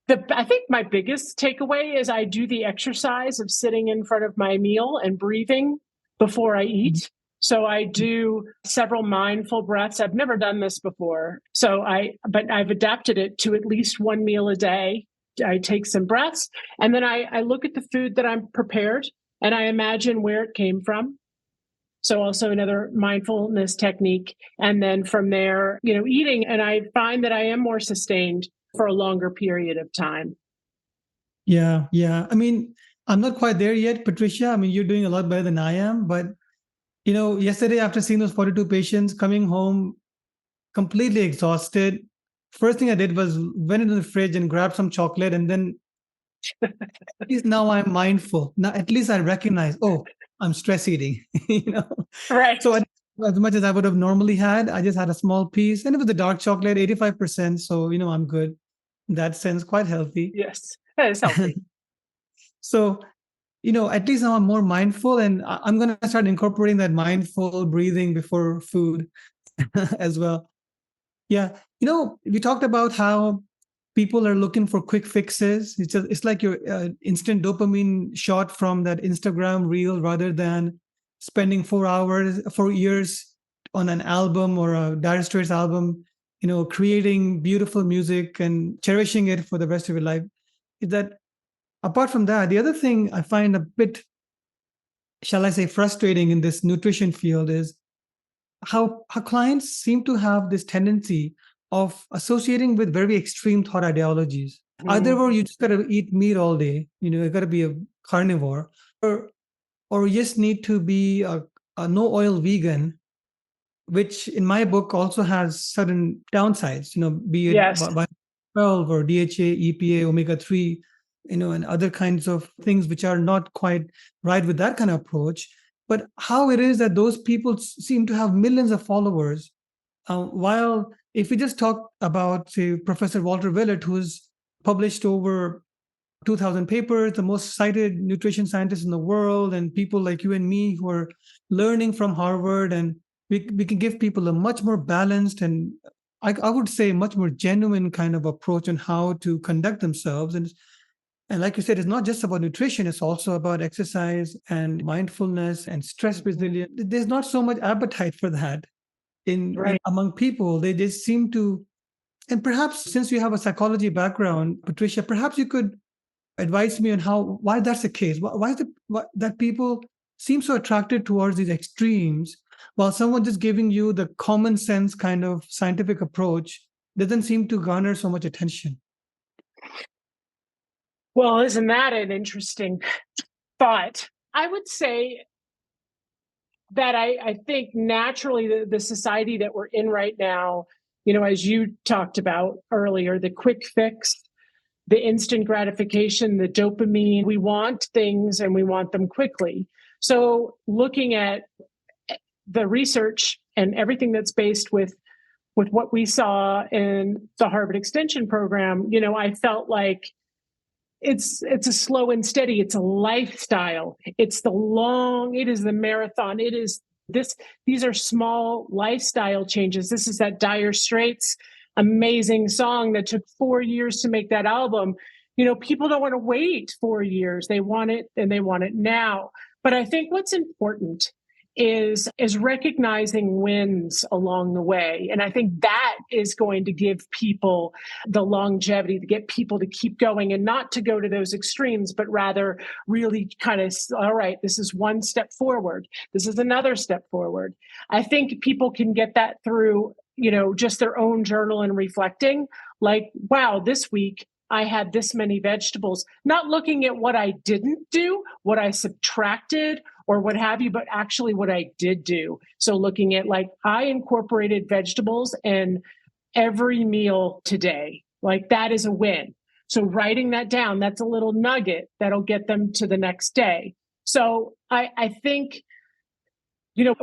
I think my biggest takeaway is I do the exercise of sitting in front of my meal and breathing before I eat. So I do several mindful breaths. I've never done this before. But I've adapted it to at least one meal a day. I take some breaths, and then I look at the food that I'm prepared, and I imagine where it came from. So also another mindfulness technique. And then from there, eating, and I find that I am more sustained for a longer period of time. Yeah. I mean, I'm not quite there yet, Patricia. I mean, you're doing a lot better than I am. But, yesterday after seeing those 42 patients, coming home completely exhausted, first thing I did was went into the fridge and grabbed some chocolate. And then at least now I'm mindful. Now, at least I recognize, I'm stress eating, Right. So as much as I would have normally had, I just had a small piece, and it was the dark chocolate, 85%. So, I'm good. In that sense, quite healthy. Yes, that is healthy. So, at least now I'm more mindful, and I'm going to start incorporating that mindful breathing before food as well. Yeah. We talked about how people are looking for quick fixes. It's like your instant dopamine shot from that Instagram reel rather than spending 4 hours, 4 years on an album or a Dire Straits album, creating beautiful music and cherishing it for the rest of your life. Is that apart from that, the other thing I find a bit, shall I say, frustrating in this nutrition field is how clients seem to have this tendency of associating with very extreme thought ideologies. Either or you just gotta eat meat all day, you gotta be a carnivore, or you just need to be a no oil vegan, which in my book also has certain downsides, be it Yes. by 12 or DHA, EPA, omega-3, and other kinds of things which are not quite right with that kind of approach. But how it is that those people seem to have millions of followers, while if we just talk about, say, Professor Walter Willett, who's published over 2,000 papers, the most cited nutrition scientist in the world, and people like you and me who are learning from Harvard, and we can give people a much more balanced and I would say much more genuine kind of approach on how to conduct themselves. And like you said, it's not just about nutrition, it's also about exercise and mindfulness and stress resilience. There's not so much appetite for that in among people. They just seem to, and perhaps since you have a psychology background, Patricia, perhaps you could advise me on why that's the case. Why is it that people seem so attracted towards these extremes, while someone just giving you the common sense kind of scientific approach doesn't seem to garner so much attention? Well, isn't that an interesting thought? I would say that I think naturally the society that we're in right now, as you talked about earlier, the quick fix, the instant gratification, the dopamine, we want things and we want them quickly. So looking at the research and everything that's based with what we saw in the Harvard Extension program, I felt like it's a slow and steady. It's a lifestyle. It is the marathon. It is this. These are small lifestyle changes. This is that Dire Straits amazing song that took 4 years to make that album. People don't want to wait 4 years. They want it and they want it now. But I think what's important is recognizing wins along the way. And I think that is going to give people the longevity to get people to keep going and not to go to those extremes, but rather really kind of, all right, this is one step forward. This is another step forward. I think people can get that through, just their own journal and reflecting, like, wow, this week I had this many vegetables, not looking at what I didn't do, what I subtracted or what have you, but actually what I did do. So looking at, like, I incorporated vegetables in every meal today. Like, that is a win. So writing that down, that's a little nugget that'll get them to the next day. So I think,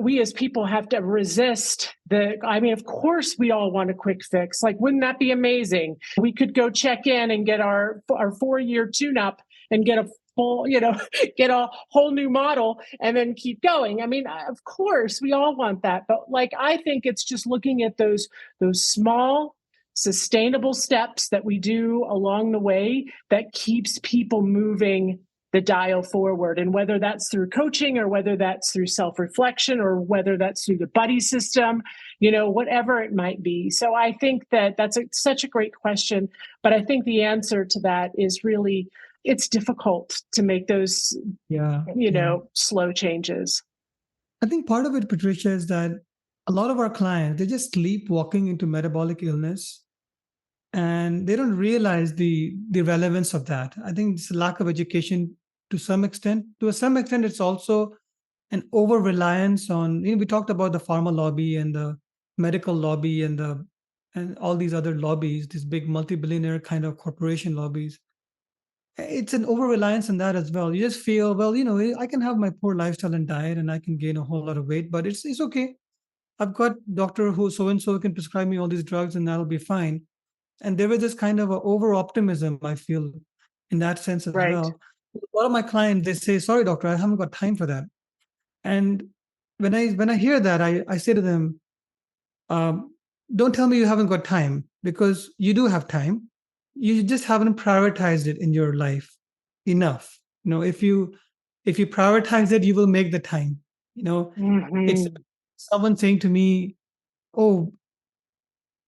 we as people have to resist of course we all want a quick fix. Like, wouldn't that be amazing? We could go check in and get our 4-year tune-up and get a full, get a whole new model and then keep going. Of course we all want that. But I think it's just looking at those small, sustainable steps that we do along the way that keeps people moving the dial forward. And whether that's through coaching or whether that's through self-reflection or whether that's through the buddy system, whatever it might be. So I think that's such a great question. But I think the answer to that is really, it's difficult to make those, slow changes. I think part of it, Patricia, is that a lot of our clients, they just sleepwalking into metabolic illness, and they don't realize the relevance of that. I think it's a lack of education to some extent. To some extent, it's also an over-reliance on, we talked about the pharma lobby and the medical lobby and all these other lobbies, these big multi-billionaire kind of corporation lobbies. It's an over-reliance on that as well. You just feel, well, I can have my poor lifestyle and diet and I can gain a whole lot of weight, but it's okay. I've got doctor who so-and-so can prescribe me all these drugs and that'll be fine. And there was this kind of over optimism, I feel, in that sense as well. A lot of my clients, they say, sorry, doctor, I haven't got time for that. And when I hear that, I say to them, don't tell me you haven't got time, because you do have time. You just haven't prioritized it in your life enough. If you prioritize it, you will make the time. It's Mhm. someone saying to me, "Oh,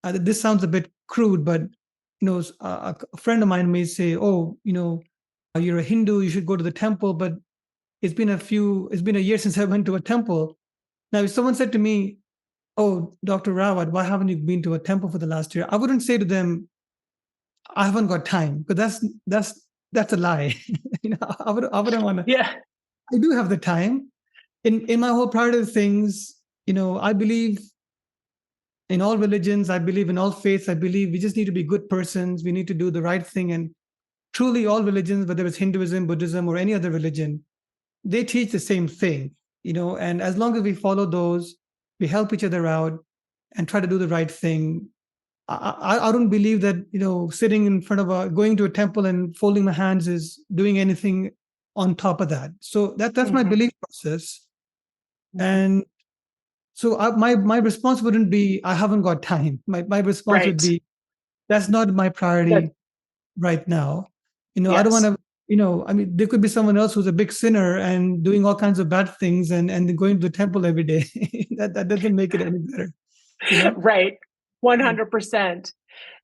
this sounds a bit crude, but a friend of mine may say, "Oh, you're a Hindu, you should go to the temple." But it's been a year since I went to a temple. Now, if someone said to me, "Oh, Dr. Rawat, why haven't you been to a temple for the last year?" I wouldn't say to them, "I haven't got time," because that's a lie. I wouldn't want to. Yeah. I do have the time. In my whole part of things, I believe in all religions. I believe in all faiths. I believe we just need to be good persons. We need to do the right thing. And truly, all religions, whether it's Hinduism, Buddhism, or any other religion, they teach the same thing. And as long as we follow those, we help each other out and try to do the right thing. I don't believe that sitting in front of going to a temple and folding my hands is doing anything on top of that. So that's my Mhm. belief process. Mhm. And so my response wouldn't be I haven't got time. My response would Right. be that's not my That priority right now. I don't want yes. to. I mean, there could be someone else who's a big sinner and doing all kinds of bad things and going to the temple every day. That doesn't make it any better. You know. Right. Yeah. 100%.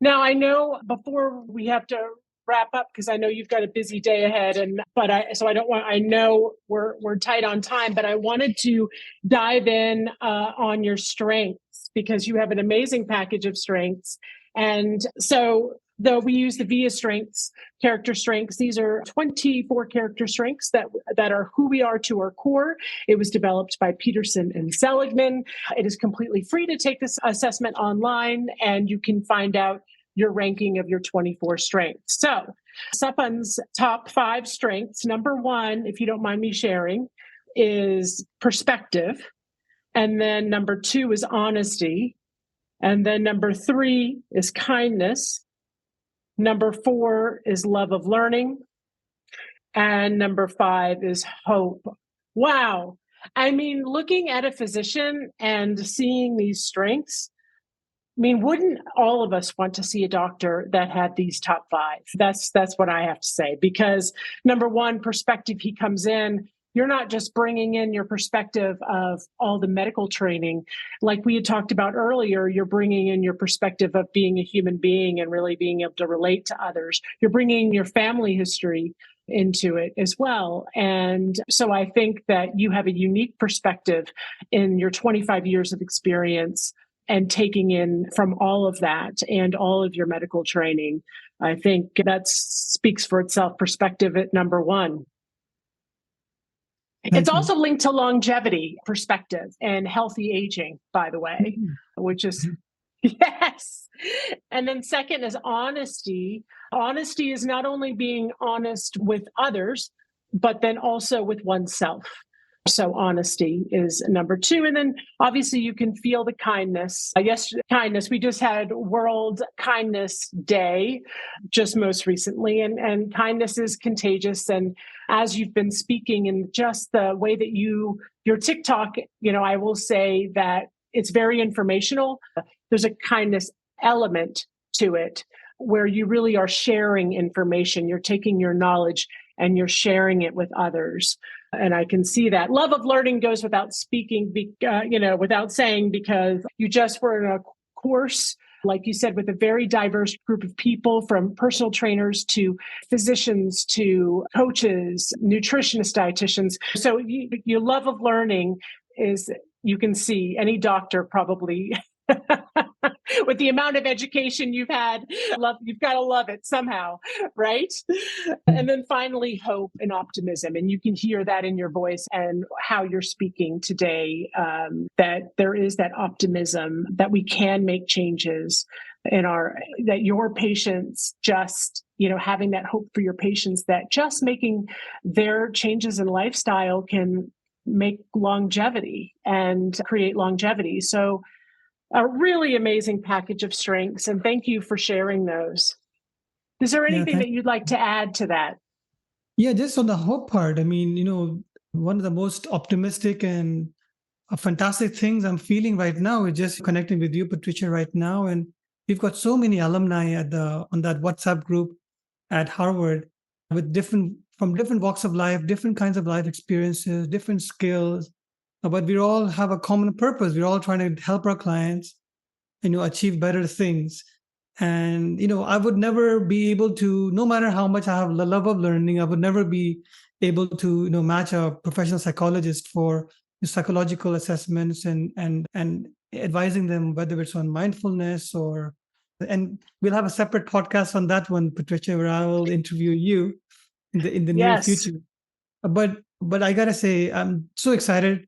Now, I know before we have to wrap up because I know you've got a busy day ahead I don't want I know we're tight on time, but I wanted to dive in on your strengths because you have an amazing package of strengths. And so though we use the VIA strengths, character strengths, these are 24 character strengths that are who we are to our core. It was developed by Peterson and Seligman. It is completely free to take this assessment online, and you can find out your ranking of your 24 strengths. So, Sapan's top 5 strengths, number 1, if you don't mind me sharing, is perspective. And then number 2 is honesty. And then number 3 is kindness. Number 4 is love of learning. And number 5 is hope. Wow. I mean, looking at a physician and seeing these strengths, I mean, wouldn't all of us want to see a doctor that had these top 5? That's what I have to say. Because number 1, perspective, he comes in. You're not just bringing in your perspective of all the medical training. Like we had talked about earlier, you're bringing in your perspective of being a human being and really being able to relate to others. You're bringing your family history into it as well. And so I think that you have a unique perspective in your 25 years of experience and taking in from all of that and all of your medical training. I think that speaks for itself. Perspective at number 1. It's Thank you. also linked to longevity perspective and healthy aging, by the way, Mhm. which is yes. And then second is honesty. Honesty is not only being honest with others, but then also with oneself. So honesty is number 2. And then obviously you can feel the kindness. Yes, kindness. We just had World Kindness Day just most recently. And kindness is contagious. And as you've been speaking and just the way that your TikTok, I will say that it's very informational. There's a kindness element to it where you really are sharing information. You're taking your knowledge and you're sharing it with others. And I can see that. Love of learning goes without speaking, without saying, because you just were in a course, like you said, with a very diverse group of people, from personal trainers to physicians to coaches, nutritionists, dietitians. So your love of learning is, you can see any doctor probably with the amount of education you've had, you've got to love it somehow, right? And then finally, hope and optimism. And you can hear that in your voice and how you're speaking today, that there is that optimism that we can make changes that your patients just, having that hope for your patients that just making their changes in lifestyle can make longevity and create longevity. So a really amazing package of strengths. And thank you for sharing those. Is there Yeah. anything that you'd like to add to that? Yeah, just on the hope part, I mean, one of the most optimistic and fantastic things I'm feeling right now is just connecting with you, Patricia, right now. And we've got so many alumni on that WhatsApp group at Harvard with from different walks of life, different kinds of life experiences, different skills, but we all have a common purpose. We're all trying to help our clients, achieve better things. And, I would never be able to, no matter how much I have the love of learning, I would never be able to, match a professional psychologist for psychological assessments and advising them, whether it's on mindfulness and we'll have a separate podcast on that one, Patricia, where I will interview you in the near Yes. future. But I gotta say, I'm so excited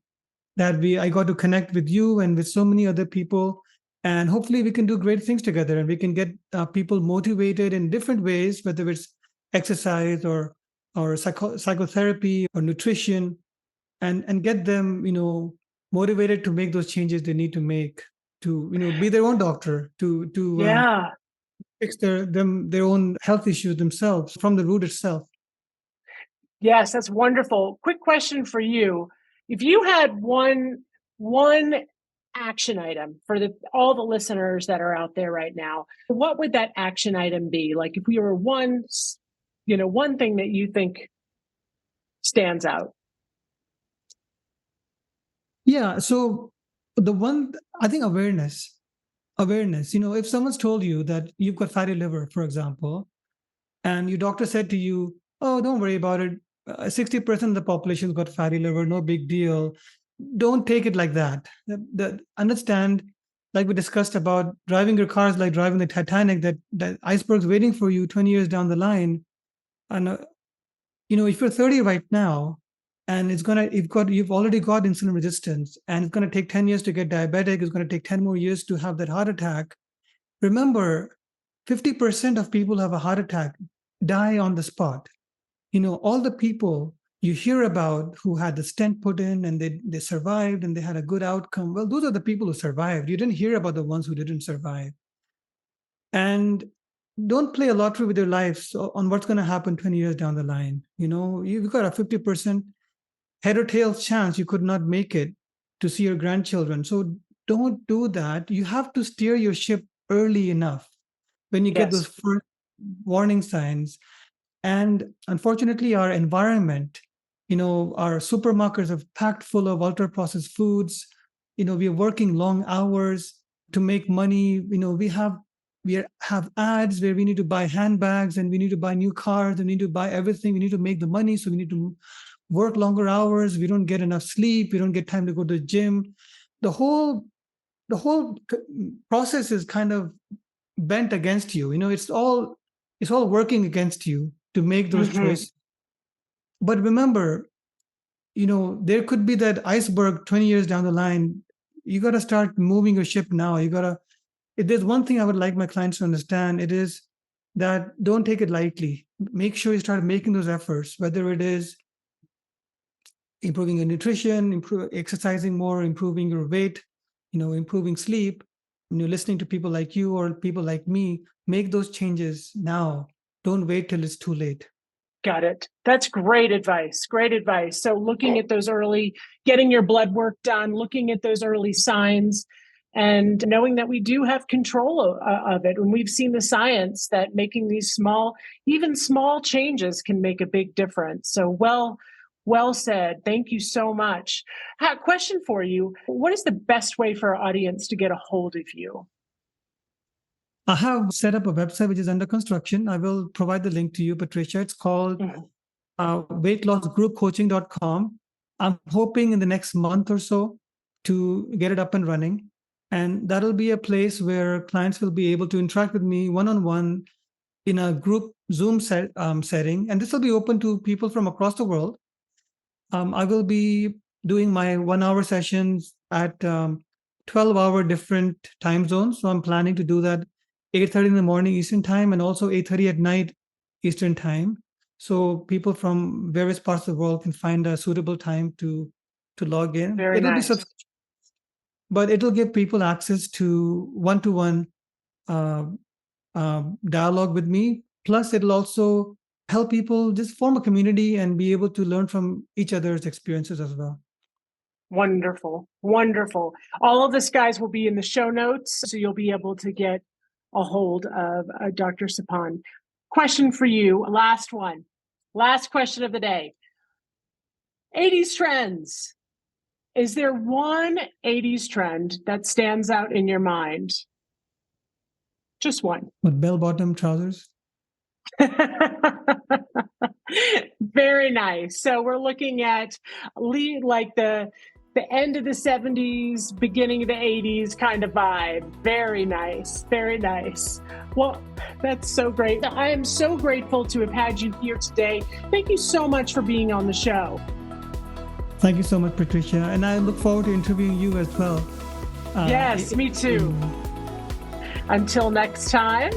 that I got to connect with you and with so many other people, and hopefully we can do great things together, and we can get people motivated in different ways, whether it's exercise or psychotherapy or nutrition, and get them motivated to make those changes they need to make to be their own doctor, to Yeah. fix their own health issues themselves from the root itself. Yes, that's wonderful. Quick question for you. If you had one action item for all the listeners that are out there right now, what would that action item be? Like if we were one thing that you think stands out. Yeah, so the one, I think, awareness. If someone's told you that you've got fatty liver, for example, and your doctor said to you, oh, don't worry about it, 60% of the population's got fatty liver, no big deal. Don't take it like that. Understand, like we discussed about driving your cars, like driving the Titanic, that iceberg's waiting for you 20 years down the line. And if you're 30 right now, and you've already got insulin resistance, and it's going to take 10 years to get diabetic, it's going to take 10 more years to have that heart attack. Remember, 50% of people who have a heart attack die on the spot. All the people you hear about who had the stent put in and they survived and they had a good outcome, well, those are the people who survived. You didn't hear about the ones who didn't survive. And don't play a lottery with your life on what's going to happen 20 years down the line. You've got a 50% head or tails chance you could not make it to see your grandchildren. So don't do that. You have to steer your ship early enough when you get those Yes. first warning signs. And unfortunately, our environment, our supermarkets are packed full of ultra processed foods. We are working long hours to make money. We have ads where we need to buy handbags and we need to buy new cars and we need to buy everything. We need to make the money. So we need to work longer hours. We don't get enough sleep. We don't get time to go to the gym. The whole process is kind of bent against you. It's all working against you to make those Mm-hmm. choices. But remember, there could be that iceberg 20 years down the line. You got to start moving your ship now. If there's one thing I would like my clients to understand, it is that don't take it lightly. Make sure you start making those efforts, whether it is improving your nutrition, exercising more, improving your weight, improving sleep, listening to people like you or people like me. Make those changes now. Don't wait till it's too late. Got it. That's great advice. Great advice. So getting your blood work done, looking at those early signs, and knowing that we do have control of it. And we've seen the science that making these even small changes can make a big difference. So well said. Thank you so much. Question for you. What is the best way for our audience to get a hold of you? I have set up a website which is under construction. I will provide the link to you, Patricia. It's called weightlossgroupcoaching.com. I'm hoping in the next month or so to get it up and running. And that'll be a place where clients will be able to interact with me one-on-one in a group Zoom setting. And this will be open to people from across the world. I will be doing my 1-hour sessions at 12-hour different time zones. So I'm planning to do that 8:30 in the morning Eastern time and also 8:30 at night Eastern time. So people from various parts of the world can find a suitable time to log in. Very It'll be nice. but it'll give people access to one-to-one dialogue with me. Plus, it'll also help people just form a community and be able to learn from each other's experiences as well. Wonderful. Wonderful. All of this, guys, will be in the show notes, so you'll be able to get a hold of Dr. Sapan. Question for you. Last one. Last question of the day. 80s trends. Is there one 80s trend that stands out in your mind? Just one. With bell-bottom trousers. Very nice. So we're looking at like the end of the 70s, beginning of the 80s kind of vibe. Very nice. Very nice. Well, that's so great. I am so grateful to have had you here today. Thank you so much for being on the show. Thank you so much, Patricia. And I look forward to interviewing you as well. Yes, me too. Until next time.